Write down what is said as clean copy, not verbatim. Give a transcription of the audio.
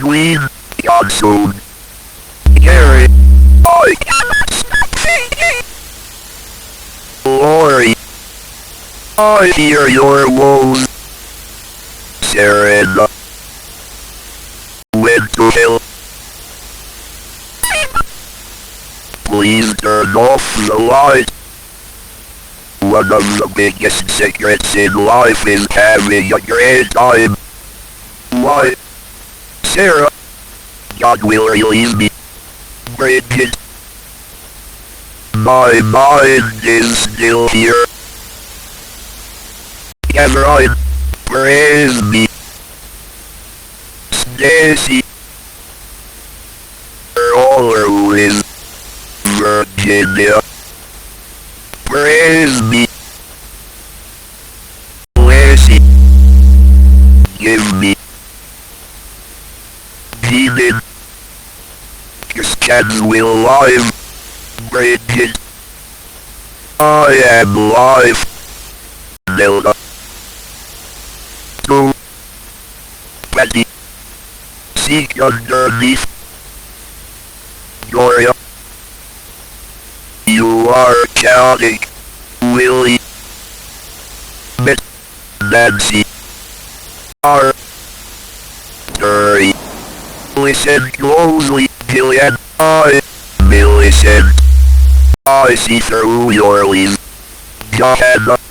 Queen, Godson. Gary, I cannot stop thinking. Lori, I hear your woes. Serena, Winter Hill. Please turn off the light. One of the biggest secrets in life is having a great time. Why, Sarah, God will release me. Bring it. My mind is still here. Cameron, praise me. Stacy, always Virginia. Praise me. Lacey, give me. Demon, Christians will live. Bring it. I am live. Nelda. 2. 20. Seek underneath. Gloria. You are chaotic, Willie. Mitt, Nancy. R. Terry. Listen closely, Gillian. Millicent. I see through your lies. Johanna.